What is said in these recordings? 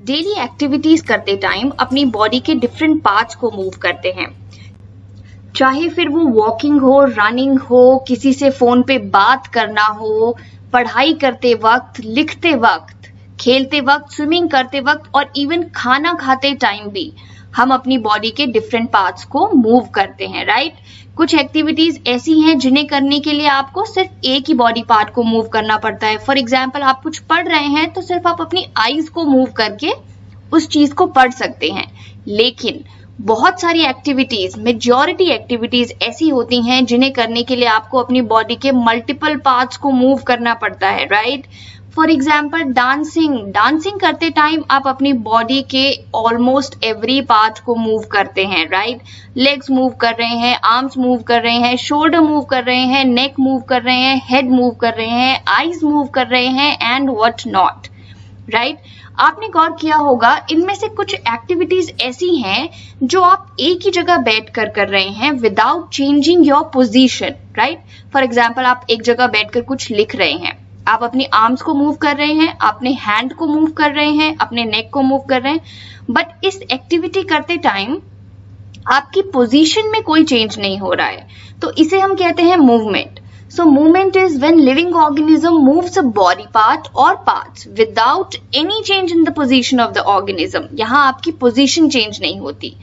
Daily activities करते time अपनी body के डिफरेंट पार्ट्स को मूव करते हैं, चाहे फिर वो वॉकिंग हो, रनिंग हो, किसी से फोन पे बात करना हो, पढ़ाई करते वक्त, लिखते वक्त, खेलते वक्त, स्विमिंग करते वक्त और इवन खाना खाते टाइम भी हम अपनी बॉडी के डिफरेंट पार्ट्स को मूव करते हैं, राइट। कुछ एक्टिविटीज ऐसी हैं जिन्हें करने के लिए आपको सिर्फ एक ही बॉडी पार्ट को मूव करना पड़ता है। फॉर एग्जाम्पल, आप कुछ पढ़ रहे हैं तो सिर्फ आप अपनी आईज को मूव करके उस चीज को पढ़ सकते हैं, लेकिन बहुत सारी एक्टिविटीज, मेजॉरिटी एक्टिविटीज ऐसी होती हैं जिन्हें करने के लिए आपको अपनी बॉडी के मल्टीपल पार्ट्स को मूव करना पड़ता है, राइट। फॉर एग्जाम्पल, डांसिंग करते टाइम आप अपनी बॉडी के ऑलमोस्ट एवरी पार्ट को मूव करते हैं, राइट। लेग्स मूव कर रहे हैं, आर्म्स मूव कर रहे हैं, शोल्डर मूव कर रहे हैं, नेक मूव कर रहे हैं, हेड मूव कर रहे हैं, आईज मूव कर रहे हैं एंड व्हाट नॉट, राइट। आपने गौर किया होगा, इनमें से कुछ एक्टिविटीज ऐसी हैं जो आप एक ही जगह बैठकर कर रहे हैं without changing your position, right. For example, आप एक जगह बैठकर कुछ लिख रहे हैं, आप अपनी आर्म्स को मूव कर रहे हैं, अपने हैंड को मूव कर रहे हैं, अपने नेक को मूव कर रहे हैं, बट इस एक्टिविटी करते टाइम आपकी पोजीशन में कोई चेंज नहीं हो रहा है, तो इसे हम कहते हैं movement. So movement is when living organism moves a body part or parts without any change in the position of the organism। यहाँ आपकी पोजीशन चेंज नहीं होती।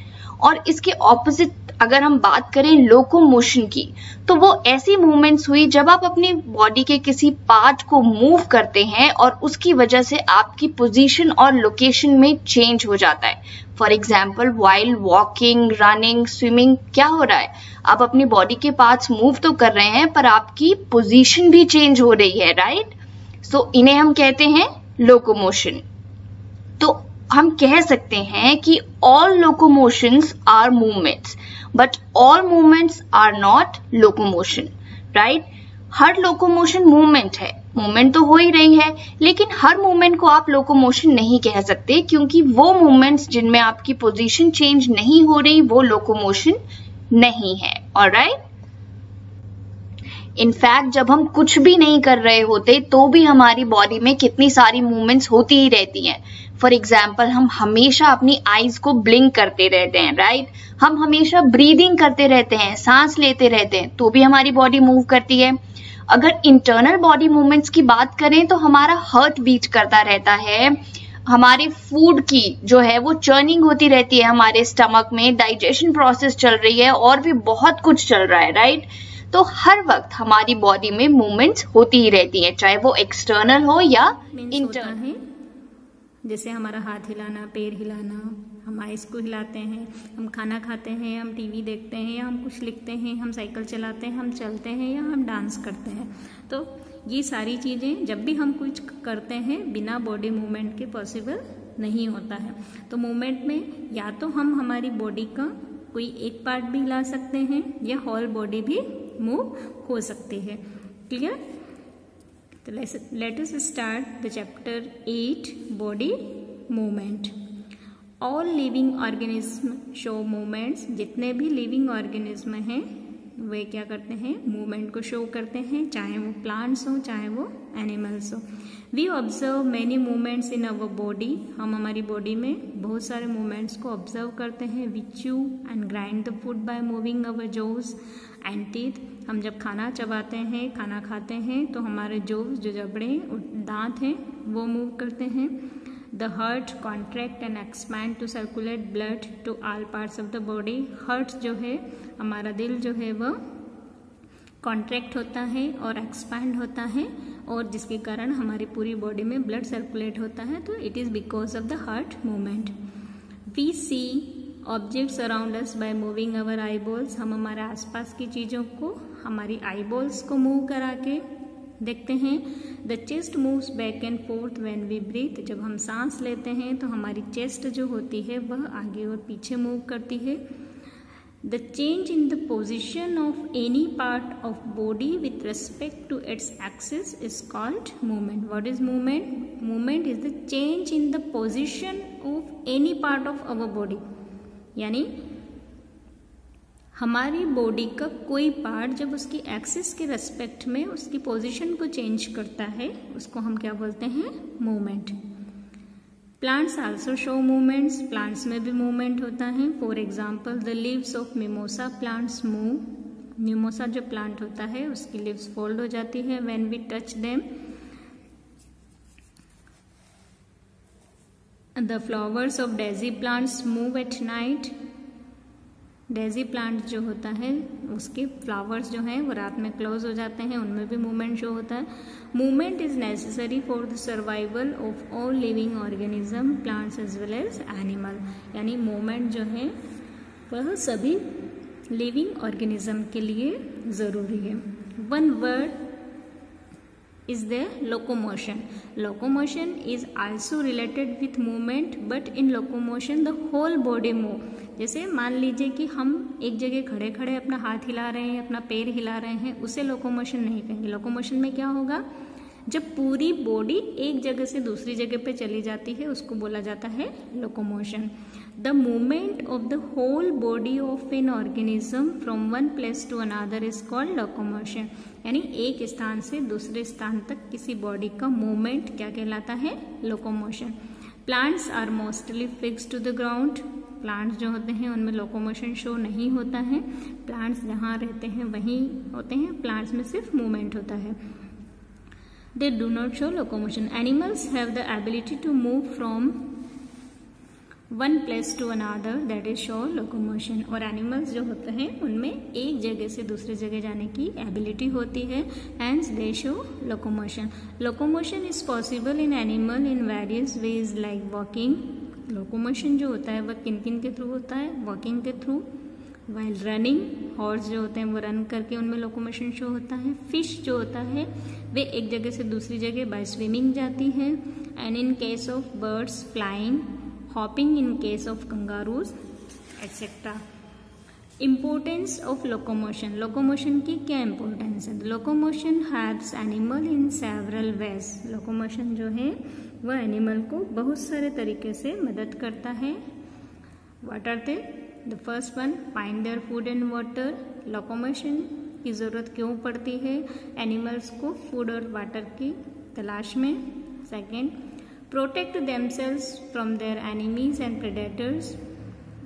और इसके ऑपोजिट अगर हम बात करें लोकोमोशन की, तो वो ऐसी मूवमेंट्स हुई जब आप अपनी बॉडी के किसी पार्ट को मूव करते हैं और उसकी वजह से आपकी पोजीशन और लोकेशन में चेंज हो जाता है। For example, while walking, running, swimming, क्या हो रहा है, आप अपनी बॉडी के पार्ट्स मूव तो कर रहे हैं पर आपकी पोजीशन भी चेंज हो रही है, राइट। सो इन्हें हम कहते हैं लोकोमोशन। तो हम कह सकते हैं कि all locomotions are movements but all movements are not locomotion, right. हर लोकोमोशन मूवमेंट है, मूवमेंट तो हो ही रही है, लेकिन हर मूवमेंट को आप लोकोमोशन नहीं कह सकते, क्योंकि वो मूवमेंट्स जिनमें आपकी पोजीशन चेंज नहीं हो रही वो लोकोमोशन नहीं है, ऑलराइट। इनफैक्ट जब हम कुछ भी नहीं कर रहे होते तो भी हमारी बॉडी में कितनी सारी मूवमेंट्स होती ही रहती हैं। फॉर एग्जाम्पल, हम हमेशा अपनी आईज को ब्लिंक करते रहते हैं, राइट। हम हमेशा ब्रीदिंग करते रहते हैं, सांस लेते रहते हैं, तो भी हमारी बॉडी मूव करती है। अगर इंटरनल बॉडी मूवमेंट्स की बात करें तो हमारा हार्ट बीट करता रहता है, हमारे फूड की जो है वो चर्निंग होती रहती है हमारे स्टमक में, डाइजेशन प्रोसेस चल रही है और भी बहुत कुछ चल रहा है, राइट। तो हर वक्त हमारी बॉडी में मूवमेंट्स होती ही रहती हैं, चाहे वो एक्सटर्नल हो या इंटरनल। जैसे हमारा हाथ हिलाना, पैर हिलाना, हम आइस को हिलाते हैं, हम खाना खाते हैं, हम टीवी देखते हैं, या हम कुछ लिखते हैं, हम साइकिल चलाते हैं, हम चलते हैं, या हम डांस करते हैं। तो ये सारी चीज़ें जब भी हम कुछ करते हैं बिना बॉडी मूवमेंट के पॉसिबल नहीं होता है। तो मूवमेंट में या तो हम हमारी बॉडी का कोई एक पार्ट भी हिला सकते हैं या होल बॉडी भी मूव हो सकती है। क्लियर? तो let us start the chapter 8 body movement। All living organism show movements। जितने भी लिविंग ऑर्गेनिज्म हैं वे क्या करते हैं, मूवमेंट को शो करते हैं, चाहे वो प्लांट्स हो चाहे वो एनिमल्स हो। We observe many movements in our body. हम हमारी बॉडी में बहुत सारे मूवमेंट्स को ऑब्जर्व करते हैं। We chew and grind the food by moving our jaws and teeth. हम जब खाना चबाते हैं, खाना खाते हैं, तो हमारे जॉज, जो जबड़े दांत हैं, वो मूव करते हैं। The heart contract and expand to circulate blood to all parts of the body. Heart जो है, हमारा दिल जो है, वह कॉन्ट्रैक्ट होता है और एक्सपैंड होता है, और जिसके कारण हमारी पूरी बॉडी में ब्लड सर्कुलेट होता है। तो it is because of the heart movement. We see objects around us by moving our eyeballs. हम हमारे आसपास की चीज़ों को हमारी आईबॉल्स को मूव करा के देखते हैं। The chest moves back and forth when we breathe. जब हम सांस लेते हैं तो हमारी चेस्ट जो होती है वह आगे और पीछे मूव करती है। The change in the position of any part of body with respect to its axis is called movement. What is movement? Movement is the change in the position of any part of our body. यानी हमारी body का कोई part जब उसकी axis के respect में उसकी position को चेंज करता है, उसको हम क्या बोलते हैं? Movement. Plants also show movements, plants में भी मूवमेंट होता है। For example the leaves of mimosa plants move, mimosa जो प्लांट होता है उसकी लीव्स फोल्ड हो जाती है when we touch them. The flowers of daisy plants move at night, daisy plant जो होता है उसके फ्लावर्स जो हैं वो रात में क्लोज हो जाते हैं, उनमें भी मूवमेंट शो होता है। Movement is necessary for the survival of all living organism, plants as well as animal, यानी मूवमेंट जो है वह सभी लिविंग ऑर्गेनिज्म के लिए ज़रूरी है। One word is there locomotion. Locomotion is also related with movement, but in locomotion the whole body move. जैसे मान लीजिए कि हम एक जगह खड़े खड़े अपना हाथ हिला रहे हैं, अपना पैर हिला रहे हैं, उसे लोकोमोशन नहीं कहेंगे। लोकोमोशन में क्या होगा, जब पूरी बॉडी एक जगह से दूसरी जगह पे चली जाती है उसको बोला जाता है locomotion. The movement of the whole body of an organism from one place to another is called locomotion, यानी एक स्थान से दूसरे स्थान तक किसी बॉडी का मूवमेंट क्या कहलाता है, locomotion. Plants are mostly fixed to the ground, plants जो होते हैं उनमें लोकोमोशन शो नहीं होता है, प्लांट्स जहाँ रहते हैं वहीं होते हैं, प्लांट्स में सिर्फ मूवमेंट होता है। They do not show locomotion. Animals have the ability to move from one place to another, that is show locomotion. और एनिमल्स जो होते हैं उनमें एक जगह से दूसरी जगह जाने की एबिलिटी होती है, hence they show locomotion. Locomotion is possible in animal in various ways like walking. Locomotion जो होता है वह किन किन के थ्रू होता है, वॉकिंग के थ्रू। वाइल रनिंग, हॉर्स जो होते हैं वो रन करके उनमें लोकोमोशन शो होता है। फिश जो होता है वे एक जगह से दूसरी जगह बाय स्विमिंग जाती है। And in case of birds flying, hopping in case of kangaroos etcetera. Importance of locomotion, locomotion की क्या इम्पोर्टेंस है? Locomotion helps animal in several ways, locomotion जो है वह एनिमल को बहुत सारे तरीके से मदद करता है। What are they? The first one, find their food and water, locomotion की ज़रूरत क्यों पड़ती है एनिमल्स को फूड और वाटर की तलाश में। Second, protect themselves from their enemies and predators,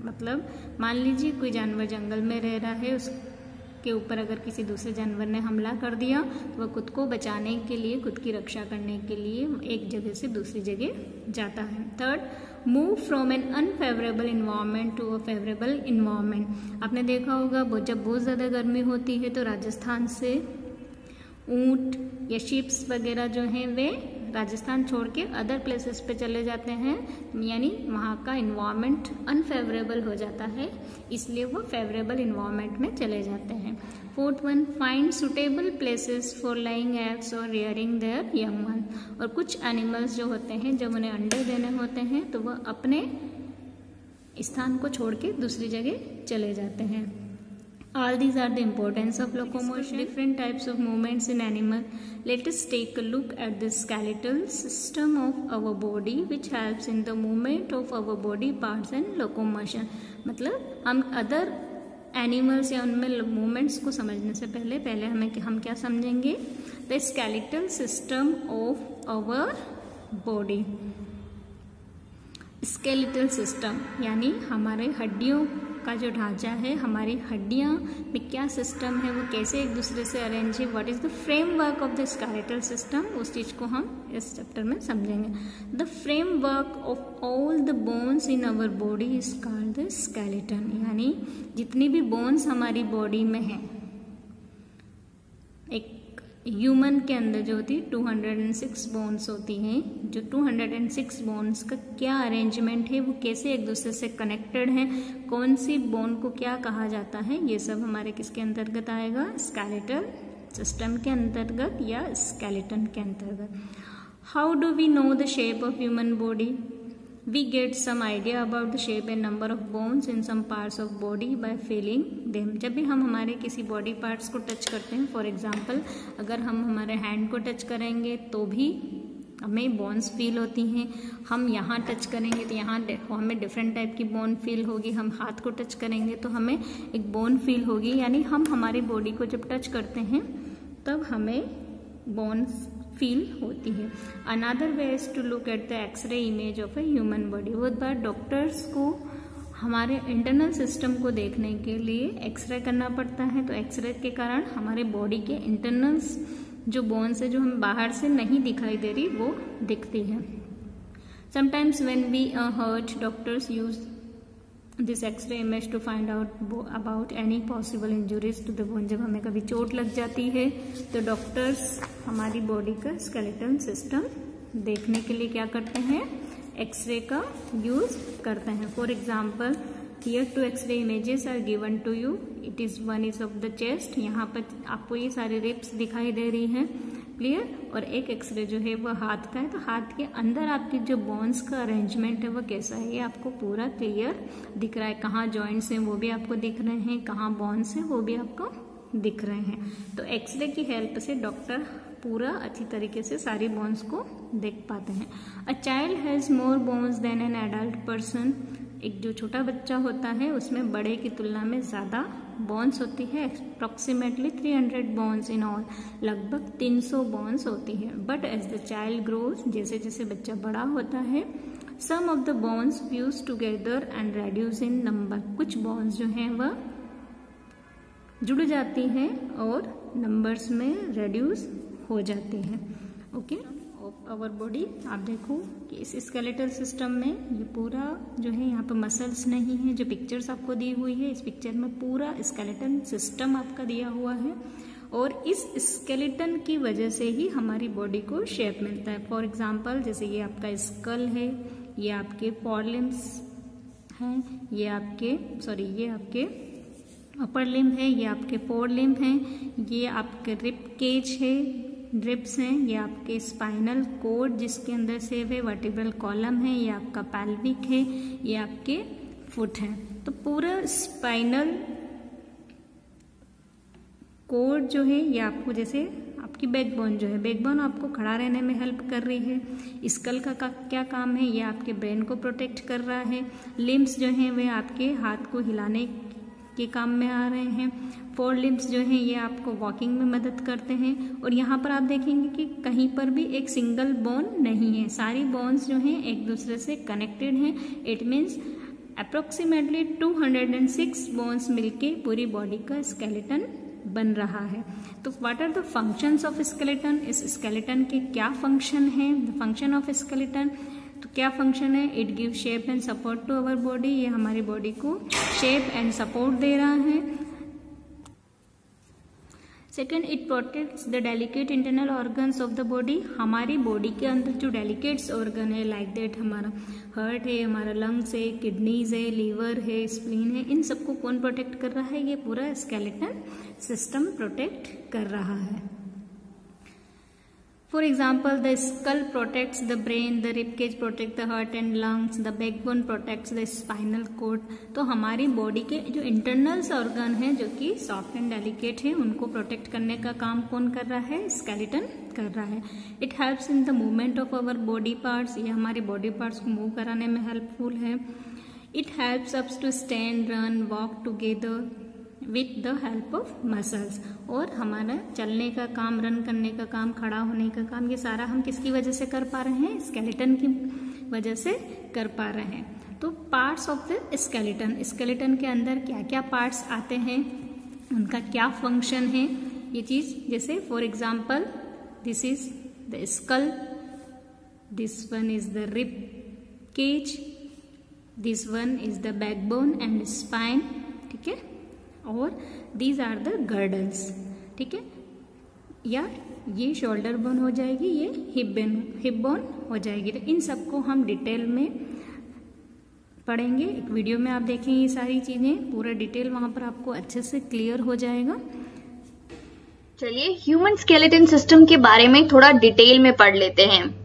मतलब मान लीजिए कोई जानवर जंगल में रह रहा है, उसके ऊपर अगर किसी दूसरे जानवर ने हमला कर दिया तो वह खुद को बचाने के लिए, खुद की रक्षा करने के लिए एक जगह से दूसरी जगह जाता है। Third, move from an unfavourable environment to a favourable environment. आपने देखा होगा जब बहुत ज़्यादा गर्मी होती है तो राजस्थान से ऊँट या शिप्स वगैरह जो हैं वे राजस्थान छोड़ के अदर प्लेसेस पे चले जाते हैं, यानी वहाँ का इन्वायरमेंट अनफेवरेबल हो जाता है, इसलिए वो फेवरेबल इन्वायरमेंट में चले जाते हैं। Fourth one, find suitable places for lying eggs और रियरिंग देयर यंग वन। और कुछ एनिमल्स जो होते हैं जब उन्हें अंडे देने होते हैं तो वह अपने स्थान को छोड़ के दूसरी जगह चले जाते हैं। All these are the importance of locomotion. Different types of movements in animal. Let us take a look at the skeletal system of our body, which helps in the movement of our body parts and locomotion. मतलब हम other animals या उनमें movements को समझने से पहले हम क्या समझेंगे? The skeletal system of our body. Skeletal system यानी हमारे हड्डियों का जो ढांचा है, हमारी हड्डियां में क्या सिस्टम है, वो कैसे एक दूसरे से अरेंज है, what is the framework of the skeletal system, उस चीज को हम इस चैप्टर में समझेंगे। The framework of all the bones in our body is called the skeleton, यानी जितनी भी बोन्स हमारी बॉडी में है, एक ह्यूमन के अंदर जो होती है 206 बोन्स होती हैं, जो 206 बोन्स का क्या अरेंजमेंट है, वो कैसे एक दूसरे से कनेक्टेड है, कौन सी बोन को क्या कहा जाता है, ये सब हमारे किसके अंतर्गत आएगा? स्केलेटल सिस्टम के अंतर्गत या स्केलेटन के अंतर्गत। How do we know the shape of human body? We get some idea about the shape and number of bones in some parts of body by feeling them. जब भी हम हमारे किसी बॉडी पार्ट्स को touch करते हैं, for example अगर हम हमारे हैंड को टच करेंगे तो भी हमें बोन्स फील होती हैं, हम यहाँ टच करेंगे तो यहाँ हमें डिफरेंट टाइप की बोन फील होगी, हम हाथ को टच करेंगे तो हमें एक बोन फील होगी, यानी हम हमारी बॉडी को जब टच करते हैं तब हमें बोन्स फील होती है। Another way is to look at the X-ray image of a human body. बहुत बार डॉक्टर्स को हमारे इंटरनल सिस्टम को देखने के लिए एक्सरे करना पड़ता है, तो एक्सरे के कारण हमारे बॉडी के इंटरनल्स जो बोन्स है जो हमें बाहर से नहीं दिखाई दे रही वो दिखती है। Sometimes when we hurt doctors use this X-ray image to find out about any possible injuries to the bone. जब हमें कभी चोट लग जाती है तो डॉक्टर्स हमारी बॉडी का स्केलेटल सिस्टम देखने के लिए क्या करते हैं, एक्सरे का यूज करते हैं। For example here two X-ray images are given to you. It is one is of the chest. यहाँ पर आपको ये सारे रिब्स दिखाई दे रही हैं, क्लियर। और एक एक्सरे जो है वो हाथ का है, तो हाथ के अंदर आपकी जो बोन्स का अरेंजमेंट है वो कैसा है ये आपको पूरा क्लियर दिख रहा है। कहाँ जॉइंट्स हैं वो भी आपको दिख रहे हैं, कहाँ बोन्स हैं वो भी आपको दिख रहे हैं। तो एक्सरे की हेल्प से डॉक्टर पूरा अच्छी तरीके से सारी बोन्स को देख पाते हैं। A child has more bones than an adult person. एक जो छोटा बच्चा होता है उसमें बड़े की तुलना में ज़्यादा बोन्स होती है, अप्रोक्सीमेटली 300 बोन्स इन ऑल, लगभग 300 बोन्स होती है। But as the child grows, जैसे जैसे बच्चा बड़ा होता है, some of the bones fuse together and reduce in number. कुछ बोन्स जो हैं वह जुड़ जाती हैं और नंबर्स में रेड्यूस हो जाती है। ओके, आवर बॉडी आप देखो कि इस स्केलेटल सिस्टम में ये पूरा जो है यहाँ पर मसल्स नहीं है, जो पिक्चर्स आपको दी हुई है इस पिक्चर में पूरा स्केलेटल सिस्टम आपका दिया हुआ है और इस स्केलेटन की वजह से ही हमारी बॉडी को शेप मिलता है। फॉर एग्जांपल जैसे ये आपका स्कल है, ये आपके फोर लिम्स हैं, ये आपके अपर लिम्ब है, ये आपके फोर लिम्ब हैं, ये आपके रिब केज है, रिब्स हैं, ये आपके स्पाइनल कोड जिसके अंदर से वे वर्टिब्रल कॉलम है, ये आपका पैल्विक है, ये आपके फुट है। तो पूरा स्पाइनल कोड जो है ये आपको जैसे आपकी बैकबोन जो है, बैकबोन आपको खड़ा रहने में हेल्प कर रही है। स्कल का क्या काम है, ये आपके ब्रेन को प्रोटेक्ट कर रहा है। लिम्स जो हैं वे आपके हाथ को हिलाने के काम में आ रहे हैं। फोर लिम्स जो हैं ये आपको वॉकिंग में मदद करते हैं। और यहाँ पर आप देखेंगे कि कहीं पर भी एक सिंगल बोन नहीं है, सारी बोन्स जो हैं एक दूसरे से कनेक्टेड हैं। इट मीन्स अप्रोक्सीमेटली 206 बोन्स मिलके पूरी बॉडी का स्केलेटन बन रहा है। तो what are the functions of skeleton, इस स्केलेटन के क्या फंक्शन है, द फंक्शन ऑफ स्केलेटन, तो क्या फंक्शन है, it give shape and support to our body, ये हमारी बॉडी को शेप एंड सपोर्ट दे रहा है। Second, it protects the delicate internal organs of the body. हमारी बॉडी के अंदर जो डेलिकेट्स ऑर्गन है लाइक दैट हमारा हार्ट है, हमारा लंग्स है, किडनीज है, लीवर है, स्प्लीन है, इन सबको कौन प्रोटेक्ट कर रहा है, ये पूरा स्केलेटन सिस्टम प्रोटेक्ट कर रहा है। For example, the skull protects the brain, the ribcage protects the heart and lungs, the backbone protects the spinal cord। तो हमारी बॉडी के जो इंटरनल्स ऑर्गन है जो कि सॉफ्ट एंड डेलिकेट है उनको प्रोटेक्ट करने का काम कौन कर रहा है, स्केलेटन कर रहा है। It helps in the movement of our body parts, ये हमारी बॉडी पार्ट्स को मूव कराने में हेल्पफुल है। It helps us to stand, run, walk together with the help of muscles. और हमारा चलने का काम, रन करने का काम, खड़ा होने का काम, ये सारा हम किसकी वजह से कर पा रहे हैं, स्केलेटन की वजह से कर पा रहे हैं। तो parts of the skeleton, skeleton के अंदर क्या क्या पार्ट्स आते हैं, उनका क्या फंक्शन है, ये चीज जैसे for example this is the skull, this one is the rib cage, this one is the backbone and spine, ठीक है, और दीज आर द गर्डल्स, ठीक है, या ये शोल्डर बोन हो जाएगी, ये हिप बोन हो जाएगी। तो इन सबको हम डिटेल में पढ़ेंगे, एक वीडियो में आप देखें ये सारी चीजें पूरा डिटेल वहां पर आपको अच्छे से क्लियर हो जाएगा। चलिए ह्यूमन स्केलेटन सिस्टम के बारे में थोड़ा डिटेल में पढ़ लेते हैं।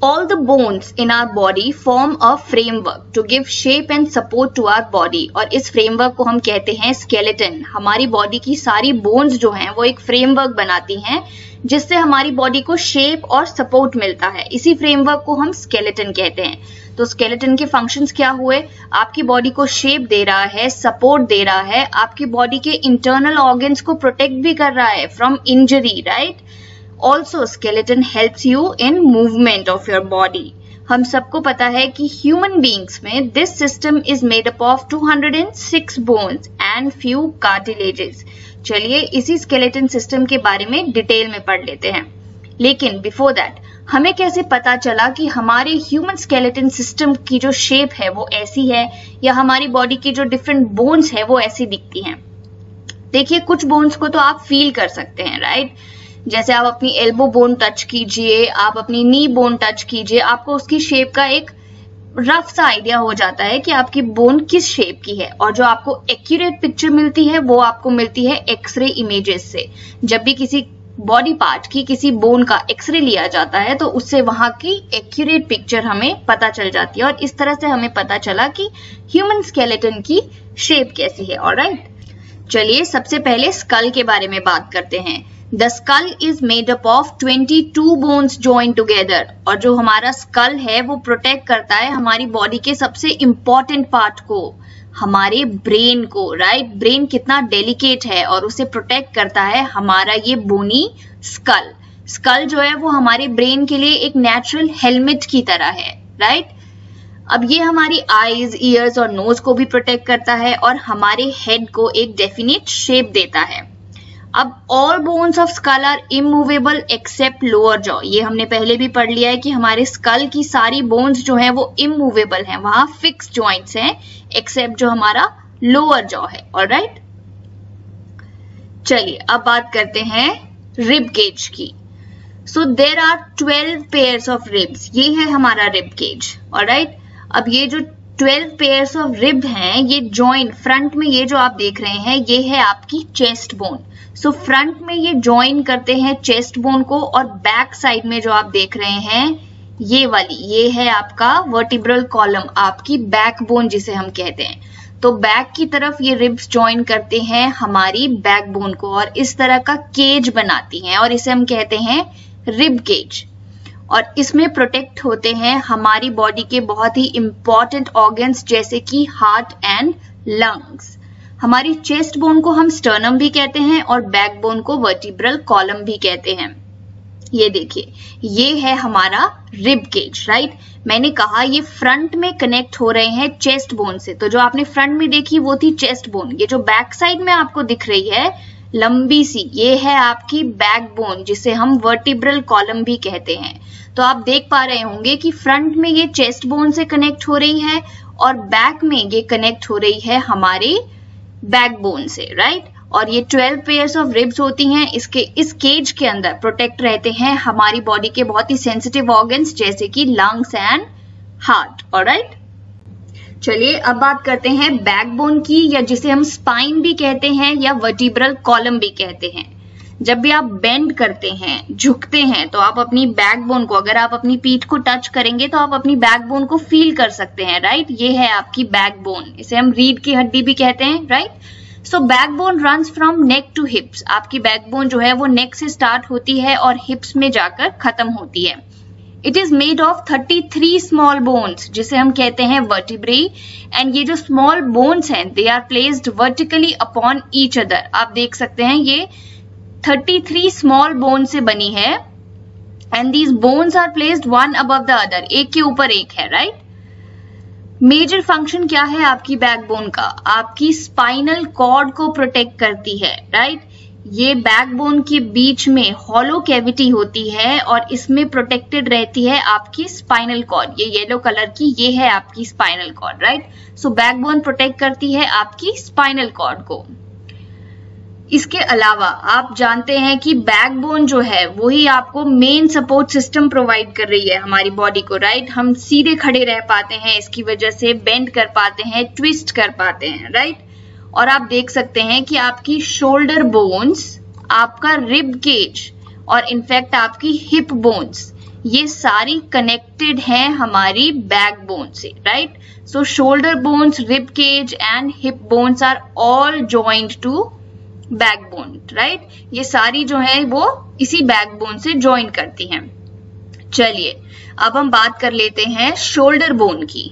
All the bones in our body form a framework to give shape and support to our body। और इस फ्रेमवर्क को हम कहते हैं स्केलेटन। हमारी बॉडी की सारी बोन्स जो हैं वो एक फ्रेमवर्क बनाती हैं जिससे हमारी बॉडी को शेप और सपोर्ट मिलता है। इसी फ्रेमवर्क को हम स्केलेटन कहते हैं। तो स्केलेटन के फंक्शंस क्या हुए, आपकी बॉडी को शेप दे रहा है, सपोर्ट दे रहा है, आपकी बॉडी के इंटरनल ऑर्गन्स को प्रोटेक्ट भी कर रहा है from injury, right. Also skeleton helps you in movement of your body. हम सबको पता है कि ह्यूमन बींग्स में this system is made up of 206 bones and few cartilages. चलिए इसी स्केलेटन सिस्टम के बारे में डिटेल में पढ़ लेते हैं। लेकिन बिफोर दैट हमें कैसे पता चला कि हमारे ह्यूमन स्केलेटन सिस्टम की जो शेप है वो ऐसी है, या हमारी बॉडी की जो डिफरेंट बोन्स है वो ऐसी दिखती हैं? देखिए कुछ बोन्स को तो आप फील कर सकते हैं, राइट? जैसे आप अपनी एल्बो बोन टच कीजिए, आप अपनी नी बोन टच कीजिए, आपको उसकी शेप का एक रफ सा आइडिया हो जाता है कि आपकी बोन किस शेप की है। और जो आपको एक्यूरेट पिक्चर मिलती है वो आपको मिलती है एक्सरे इमेजेस से। जब भी किसी बॉडी पार्ट की, किसी बोन का एक्सरे लिया जाता है तो उससे वहां की एक्यूरेट पिक्चर हमें पता चल जाती है, और इस तरह से हमें पता चला कि ह्यूमन स्केलेटन की शेप कैसी है। ऑलराइट, चलिए सबसे पहले स्कल के बारे में बात करते हैं। The skull is made up of 22 bones joined together। और जो हमारा स्कल है वो प्रोटेक्ट करता है हमारी बॉडी के सबसे इंपॉर्टेंट पार्ट को, हमारे ब्रेन को, राइट? ब्रेन कितना डेलिकेट है और उसे प्रोटेक्ट करता है हमारा ये बोनी स्कल। स्कल जो है वो हमारे ब्रेन के लिए एक नेचुरल हेलमेट की तरह है, राइट? अब ये हमारी आईज, ईयर्स और नोज को भी प्रोटेक्ट करता है और हमारे हेड को एक डेफिनेट शेप देता है। अब all bones of skull are immovable except lower jaw. ये हमने पहले भी पढ़ लिया है कि हमारे स्कल की सारी बोन्स जो है वो इमूवेबल हैं, वहां फिक्स जॉइंट्स हैं, एक्सेप्ट जो हमारा लोअर जॉ है। ऑलराइट, चलिए अब बात करते हैं रिब केज की। So there are 12 pairs of ribs. ये है हमारा रिब केज। ऑलराइट, अब ये जो 12 पेयर्स ऑफ रिब हैं, ये जॉइन फ्रंट में, ये जो आप देख रहे हैं ये है आपकी चेस्ट बोन। सो फ्रंट में ये ज्वाइन करते हैं चेस्ट बोन को, और बैक साइड में जो आप देख रहे हैं ये वाली, ये है आपका वर्टिब्रल कॉलम, आपकी बैक बोन जिसे हम कहते हैं। तो बैक की तरफ ये रिब्स ज्वाइन करते हैं हमारी बैक बोन को और इस तरह का केज बनाती हैं, और इसे हम कहते हैं रिब केज। और इसमें प्रोटेक्ट होते हैं हमारी बॉडी के बहुत ही इंपॉर्टेंट ऑर्गन्स जैसे कि हार्ट एंड लंग्स। हमारी चेस्ट बोन को हम स्टर्नम भी कहते हैं और बैक बोन को वर्टिब्रल कॉलम भी कहते हैं। ये देखिए, ये है हमारा रिब केज, राइट? मैंने कहा ये फ्रंट में कनेक्ट हो रहे हैं चेस्ट बोन से, तो जो आपने फ्रंट में देखी वो थी चेस्ट बोन। ये जो बैक साइड में आपको दिख रही है लंबी सी, ये है आपकी बैक बोन जिसे हम वर्टिब्रल कॉलम भी कहते हैं। तो आप देख पा रहे होंगे कि फ्रंट में ये चेस्ट बोन से कनेक्ट हो रही है और बैक में ये कनेक्ट हो रही है हमारी बैकबोन से, राइट? और ये 12 पेयर्स ऑफ रिब्स होती हैं। इस केज के अंदर प्रोटेक्ट रहते हैं हमारी बॉडी के बहुत ही सेंसिटिव ऑर्गन्स जैसे कि लंग्स एंड हार्ट। ऑलराइट, चलिए अब बात करते हैं बैकबोन की, या जिसे हम स्पाइन भी कहते हैं या वर्टिब्रल कॉलम भी कहते हैं। जब भी आप बेंड करते हैं, झुकते हैं, तो आप अपनी बैकबोन को, अगर आप अपनी पीठ को टच करेंगे तो आप अपनी बैकबोन को फील कर सकते हैं, राइट? ये है आपकी बैकबोन, इसे हम रीढ़ की हड्डी भी कहते हैं, right? So backbone runs from neck to hips. आपकी बैकबोन जो है वो नेक से स्टार्ट होती है और हिप्स में जाकर खत्म होती है। It is made of 33 small bones जिसे हम कहते हैं वर्टिब्रेई, एंड ये जो स्मॉल बोन्स हैं they are placed vertically upon each other. आप देख सकते हैं ये 33 स्मॉल बोन से बनी है, and these bones are placed one above the other, एक के ऊपर एक है, राइट? मेजर फंक्शन क्या है आपकी बैकबोन का? आपकी स्पाइनल कॉर्ड को प्रोटेक्ट करती है, राइट? ये बैकबोन के बीच में हॉलो कैविटी होती है और इसमें प्रोटेक्टेड रहती है आपकी स्पाइनल कॉर्ड। ये येलो कलर की, ये है आपकी spinal cord, right? So backbone protect करती है आपकी स्पाइनल कॉर्ड को। इसके अलावा आप जानते हैं कि बैकबोन जो है वही आपको मेन सपोर्ट सिस्टम प्रोवाइड कर रही है हमारी बॉडी को, राइट? हम सीधे खड़े रह पाते हैं इसकी वजह से, बेंड कर पाते हैं, ट्विस्ट कर पाते हैं, राइट? और आप देख सकते हैं कि आपकी शोल्डर बोन्स, आपका रिब केज और इनफैक्ट आपकी हिप बोन्स, ये सारी कनेक्टेड हैं हमारी बैकबोन से, right? So shoulder bones, rib cage and hip bones are all joined to backbone, right? ये सारी जो है वो इसी बैकबोन से ज्वाइन करती हैं। चलिए अब हम बात कर लेते हैं शोल्डर बोन की।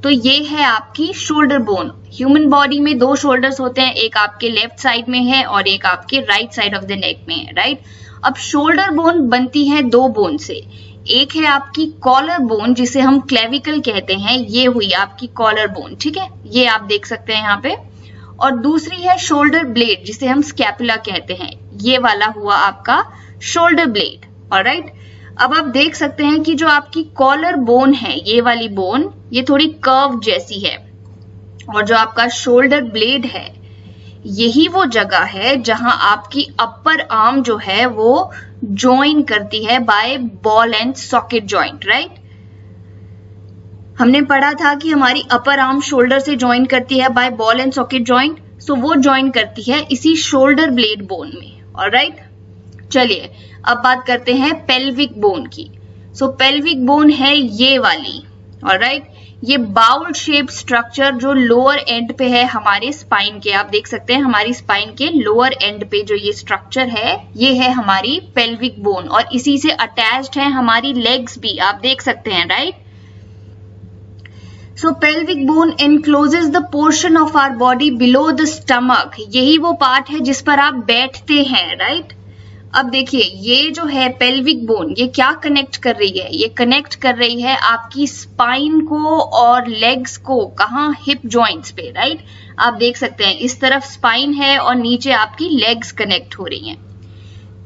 तो ये है आपकी शोल्डर बोन। ह्यूमन बॉडी में 2 शोल्डर्स होते हैं, एक आपके लेफ्ट साइड में है और एक आपके right side of the neck में है, राइट? अब शोल्डर बोन बनती है दो बोन से, एक है आपकी कॉलर बोन जिसे हम क्लेविकल कहते हैं, ये हुई आपकी कॉलर बोन, ठीक है, ये आप देख सकते हैं यहाँ पे, और दूसरी है शोल्डर ब्लेड जिसे हम स्कैपुला कहते हैं, ये वाला हुआ आपका शोल्डर ब्लेड। ऑलराइट, अब आप देख सकते हैं कि जो आपकी कॉलर बोन है, ये वाली बोन, ये थोड़ी कर्व जैसी है, और जो आपका शोल्डर ब्लेड है यही वो जगह है जहां आपकी अपर आर्म जो है वो ज्वाइन करती है by ball and socket joint, right. हमने पढ़ा था कि हमारी अपर आर्म शोल्डर से ज्वाइन करती है by ball and socket joint, so वो ज्वाइन करती है इसी शोल्डर ब्लेड बोन में। ऑलराइट, चलिए अब बात करते हैं पेल्विक बोन की। सो पेल्विक बोन है ये वाली। ऑलराइट, ये बाउल शेप स्ट्रक्चर जो लोअर एंड पे है हमारे स्पाइन के, आप देख सकते हैं हमारी स्पाइन के लोअर एंड पे जो ये स्ट्रक्चर है ये है हमारी पेल्विक बोन, और इसी से अटैच्ड है हमारी लेग्स भी, आप देख सकते हैं, right. So pelvic bone encloses the portion of our body below the stomach, यही वो पार्ट है जिस पर आप बैठते हैं, राइट। अब देखिए ये जो है पेल्विक बोन, ये क्या कनेक्ट कर रही है, ये कनेक्ट कर रही है आपकी स्पाइन को और लेग्स को, कहाँ, हिप जॉइंट्स पे, राइट। आप देख सकते हैं इस तरफ स्पाइन है और नीचे आपकी लेग्स कनेक्ट हो रही हैं।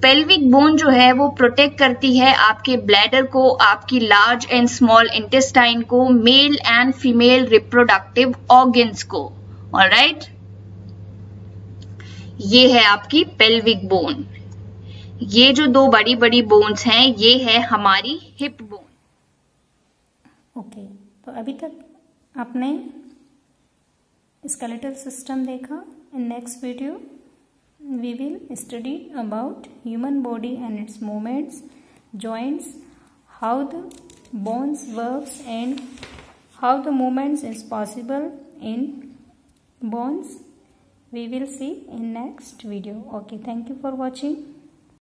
पेल्विक बोन जो है वो प्रोटेक्ट करती है आपके ब्लैडर को, आपकी लार्ज एंड स्मॉल इंटेस्टाइन को, male and female reproductive organs को। ऑलराइट, ये है आपकी पेल्विक बोन। ये जो दो बड़ी बड़ी बोन्स हैं ये है हमारी हिप बोन। ओके, तो अभी तक आपने स्केलेटल सिस्टम देखा। In next video we will study about human body and its movements, joints, how the bones works and how the movements is possible in bones. We will see in next video. Okay, thank you for watching.